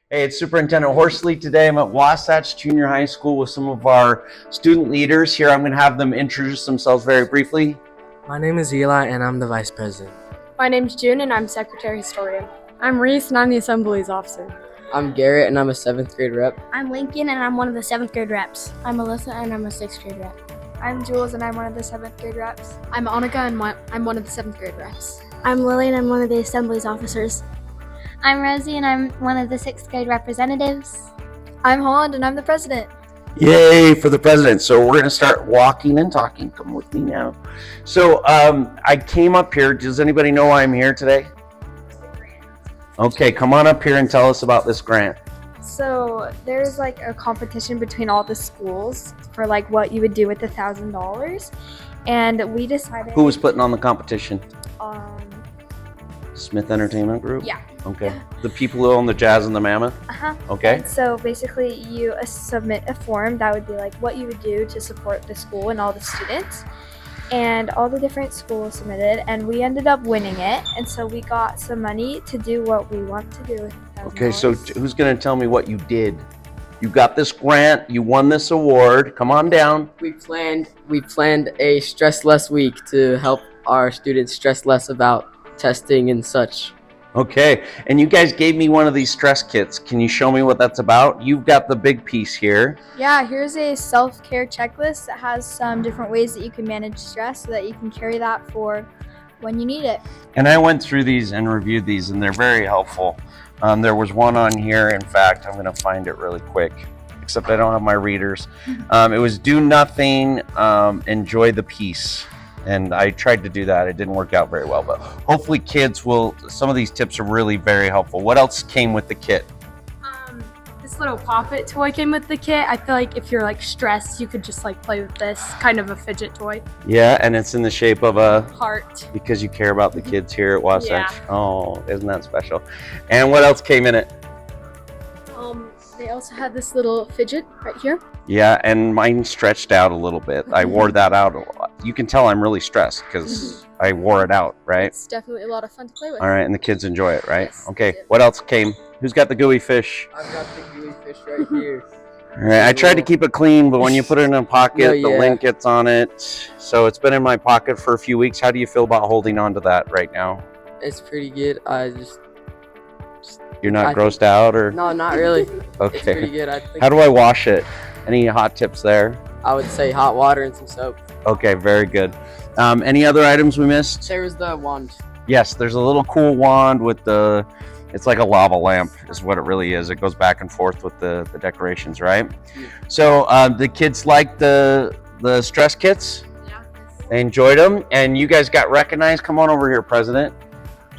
Hey, it's Superintendent Horsley. Today I'm at Wasatch Junior High School with some of our student leaders here. I'm going to have them introduce themselves very briefly. My name is Eli and I'm the Vice President. My name's June and I'm Secretary Historian. I'm Reese and I'm the Assemblies Officer. I'm Garrett and I'm a 7th grade rep. I'm Lincoln and I'm one of the 7th grade reps. I'm Melissa and I'm a 6th grade rep. I'm Jules and I'm one of the 7th grade reps. I'm Annika and I'm one of the 7th grade reps. I'm Lily and I'm one of the Assemblies Officers. I'm Rosie and I'm one of the 6th grade representatives. I'm Holland and I'm the President. Yay for the President. So we're going to start walking and talking. Come with me now. So I came up here. Does anybody know why I'm here today? Okay, come on up here and tell us about this grant. So there's like a competition between all the schools for like what you would do with $1,000. And we decided... Who was putting on the competition? Smith Entertainment Group? Yeah. Okay. Yeah. The people who own the Jazz and the Mammoth? Uh-huh. Okay. And so basically you submit a form that would be like what you would do to support the school and all the students. And all the different schools submitted and we ended up winning it. And so we got some money to do what we want to do with $1,000. Okay, so who's going to tell me what you did? You got this grant, you won this award. Come on down. We planned a stress less week to help our students stress less about testing and such. Okay, and you guys gave me one of these stress kits. Can you show me what that's about? You've got the big piece here. Yeah, here's a self-care checklist that has some different ways that you can manage stress so that you can carry that for when you need it. And I went through these and reviewed these and they're very helpful. There was one on here, in fact, I'm going to find it really quick, except I don't have my readers. It was do nothing, enjoy the peace. And I tried to do that. It didn't work out very well, but hopefully kids will, some of these tips are really very helpful. What else came with the kit? This little pop-it toy came with the kit. I feel like if you're like stressed, you could just like play with this, kind of a fidget toy. Yeah, and it's in the shape of a Heart. because you care about the kids here at Wasatch. Yeah. Oh, isn't that special? And what else came in it? They also had this little fidget right here. Yeah, and mine stretched out a little bit. I wore that out a lot. You can tell I'm really stressed because I wore it out, right? It's definitely a lot of fun to play with. All right, and the kids enjoy it, right? Yes, Okay, they do. what else came? Who's got the gooey fish? I've got the gooey fish right here. All right, I tried to keep it clean, but when you put it in a pocket, No, the yeah. lint gets on it. So it's been in my pocket for a few weeks. How do you feel about holding on to that right now? It's pretty good. You're not I grossed out or? No, not really. It's pretty Okay. good. I think How do I wash it? Any hot tips there? I would say hot water and some soap. Okay, very good. Any other items we missed? There was the wand. Yes, there's a little cool wand with it's like a lava lamp is what it really is. It goes back and forth with the decorations, right? Yeah. So the kids liked the stress kits? Yeah. They enjoyed them, and you guys got recognized. Come on over here, President.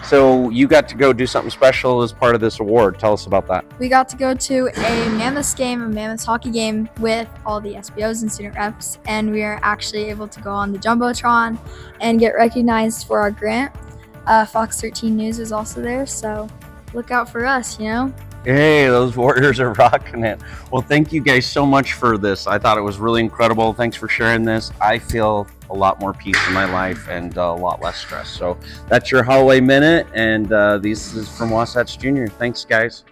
So you got to go do something special as part of this award. Tell us about that. We got to go to a Mammoths game, a Mammoths hockey game with all the SBOs and student reps, and we are actually able to go on the Jumbotron and get recognized for our grant. Fox 13 News was also there, so look out for us, you know? Hey, those Warriors are rocking it. Well, thank you guys so much for this. I thought it was really incredible. Thanks for sharing this. I feel a lot more peace in my life and a lot less stress. So that's your Hallway Minute, and this is from Wasatch Jr. Thanks, guys.